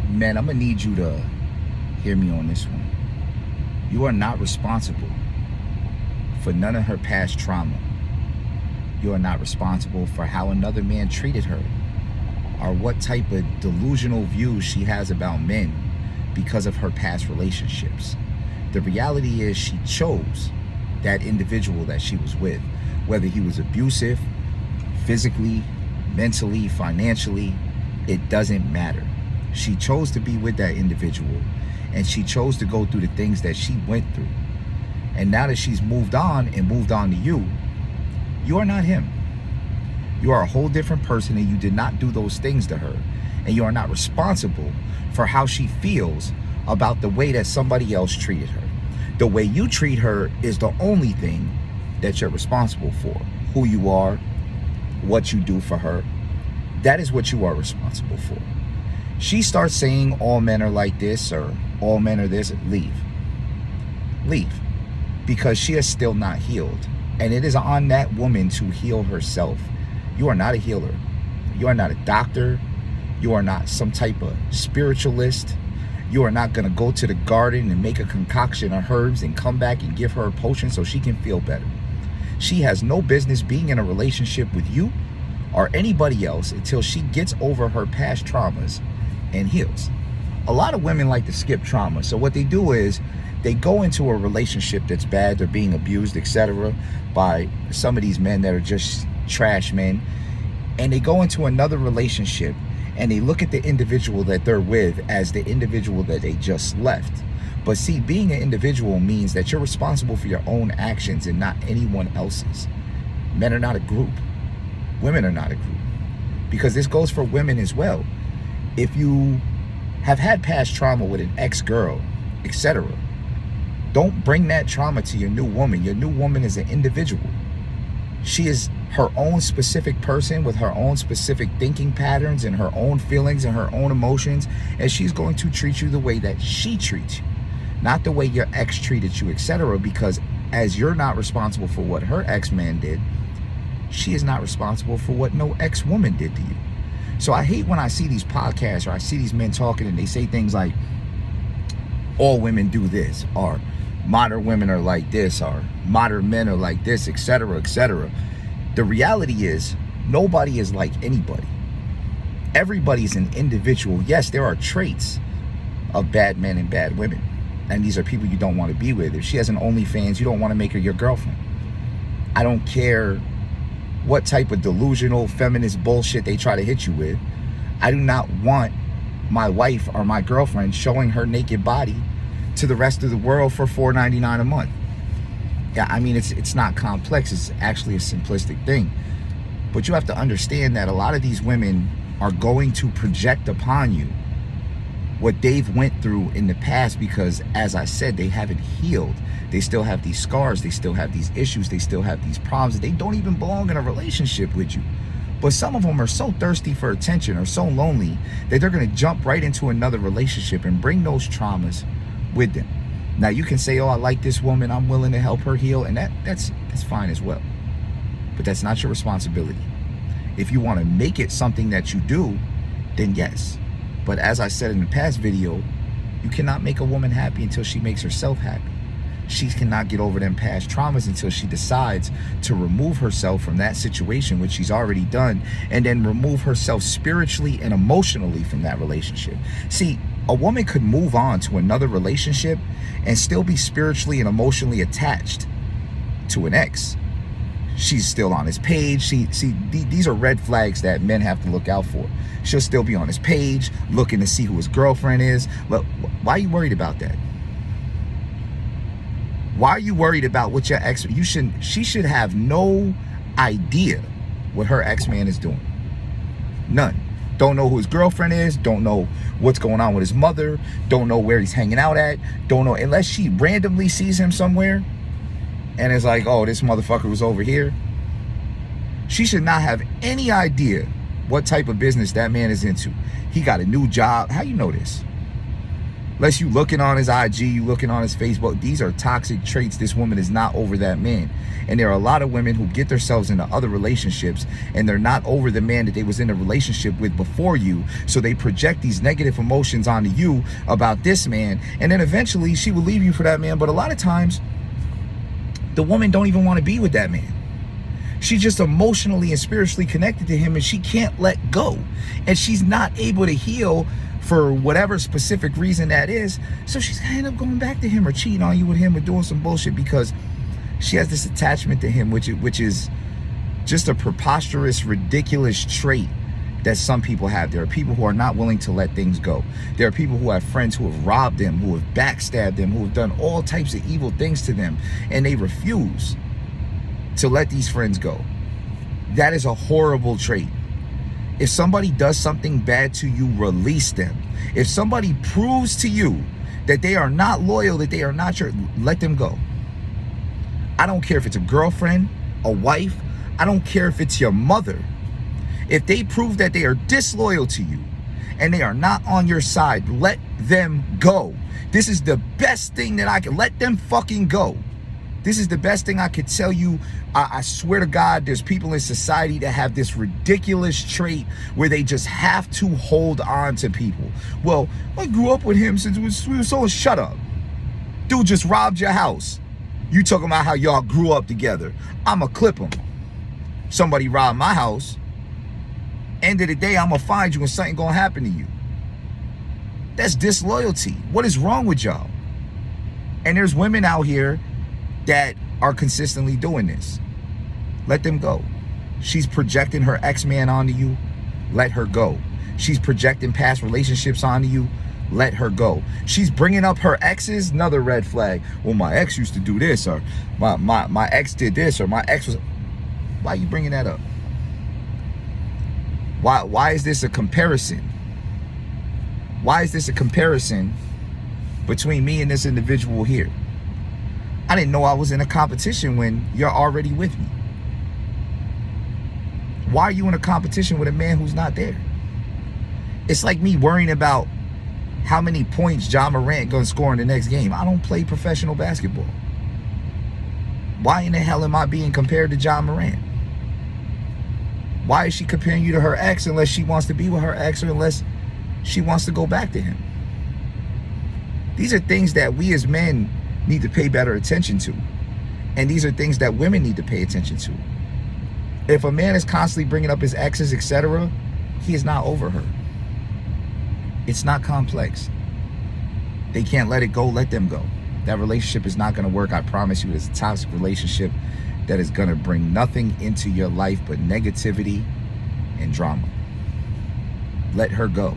Man, I'm gonna need you to hear me on this one. You are not responsible for none of her past trauma. You are not responsible for how another man treated her or what type of delusional views she has about men because of her past relationships. The reality is she chose that individual that she was with, whether he was abusive, physically, mentally, financially, it doesn't matter. She chose to be with that individual, and she chose to go through the things that she went through. And now that she's moved on and moved on to you, you are not him. You are a whole different person, and you did not do those things to her. And you are not responsible for how she feels about the way that somebody else treated her. The way you treat her is the only thing that you're responsible for. Who you are, what you do for her, that is what you are responsible for. She starts saying all men are like this or all men are this, leave. Leave. Because she is still not healed. And it is on that woman to heal herself. You are not a healer. You are not a doctor. You are not some type of spiritualist. You are not going to go to the garden and make a concoction of herbs and come back and give her a potion so she can feel better. She has no business being in a relationship with you or anybody else until she gets over her past traumas and heals. A lot of women like to skip trauma. So what they do is they go into a relationship that's bad, they're being abused, etc., by some of these men that are just trash men, and they go into another relationship and they look at the individual that they're with as the individual that they just left. But see, being an individual means that you're responsible for your own actions and not anyone else's. Men are not a group. Women are not a group. Because this goes for women as well. If you have had past trauma with an ex-girl, etc., don't bring that trauma to your new woman. Your new woman is an individual. She is her own specific person with her own specific thinking patterns and her own feelings and her own emotions, and she's going to treat you the way that she treats you, not the way your ex treated you, etc., because as you're not responsible for what her ex-man did, she is not responsible for what no ex-woman did to you. So I hate when I see these podcasts or I see these men talking and they say things like, all women do this, or modern women are like this, or modern men are like this, etc., etc. The reality is, nobody is like anybody. Everybody's an individual. Yes, there are traits of bad men and bad women, and these are people you don't want to be with. If she has an OnlyFans, you don't want to make her your girlfriend. I don't care what type of delusional feminist bullshit they try to hit you with. I do not want my wife or my girlfriend showing her naked body to the rest of the world for $4.99 a month. Yeah, I mean, it's not complex. It's actually a simplistic thing. But you have to understand that a lot of these women are going to project upon you what they've went through in the past because, as I said, they haven't healed. They still have these scars. They still have these issues. They still have these problems. They don't even belong in a relationship with you. But some of them are so thirsty for attention or so lonely that they're going to jump right into another relationship and bring those traumas with them. Now, you can say, oh, I like this woman, I'm willing to help her heal, and that's fine as well. But that's not your responsibility. If you want to make it something that you do, then yes. But as I said in the past video, you cannot make a woman happy until she makes herself happy. She cannot get over them past traumas until she decides to remove herself from that situation, which she's already done, and then remove herself spiritually and emotionally from that relationship. See, a woman could move on to another relationship and still be spiritually and emotionally attached to an ex. She's still on his page. These are red flags that men have to look out for. She'll still be on his page, looking to see who his girlfriend is. But why are you worried about that? Why are you worried about what your ex? She should have no idea what her ex-man is doing. None. Don't know who his girlfriend is. Don't know what's going on with his mother. Don't know where he's hanging out at. Don't know, unless she randomly sees him somewhere and is like, oh, this motherfucker was over here. She should not have any idea what type of business that man is into. He got a new job. How you know this? Unless you looking on his IG, you looking on his Facebook. These are toxic traits. This woman is not over that man. And there are a lot of women who get themselves into other relationships and they're not over the man that they was in a relationship with before you. So they project these negative emotions onto you about this man. And then eventually she will leave you for that man. But a lot of times the woman don't even want to be with that man. She's just emotionally and spiritually connected to him and she can't let go. And she's not able to heal for whatever specific reason that is. So she's gonna end up going back to him or cheating on you with him or doing some bullshit because she has this attachment to him, which is just a preposterous, ridiculous trait that some people have. There are people who are not willing to let things go. There are people who have friends who have robbed them, who have backstabbed them, who have done all types of evil things to them, and they refuse to let these friends go. That is a horrible trait. If somebody does something bad to you, release them. If somebody proves to you that they are not loyal, that they are not your, let them go. I don't care if it's a girlfriend, a wife. I don't care if it's your mother. If they prove that they are disloyal to you and they are not on your side, let them go. This is the best thing that I can, let them fucking go. This is the best thing I could tell you. I swear to God, there's people in society that have this ridiculous trait where they just have to hold on to people. Well, I grew up with him since we were so, shut up. Dude just robbed your house. You talking about how y'all grew up together. I'ma clip him. Somebody robbed my house. End of the day, I'ma find you and something gonna happen to you. That's disloyalty. What is wrong with y'all? And there's women out here that are consistently doing this. Let them go. She's projecting her ex-man onto you. Let her go. She's projecting past relationships onto you. Let her go. She's bringing up her exes. Another red flag. Well, my ex used to do this, or my ex did this, or my ex was. Why are you bringing that up? Why is this a comparison? Why is this a comparison between me and this individual here? I didn't know I was in a competition when you're already with me. Why are you in a competition with a man who's not there? It's like me worrying about how many points Ja Morant gonna score in the next game. I don't play professional basketball. Why in the hell am I being compared to Ja Morant? Why is she comparing you to her ex unless she wants to be with her ex or unless she wants to go back to him? These are things that we as men need to pay better attention to. And these are things that women need to pay attention to. If a man is constantly bringing up his exes, etc., he is not over her. It's not complex. They can't let it go, let them go. That relationship is not going to work. I promise you, it's a toxic relationship that is going to bring nothing into your life but negativity and drama. Let her go.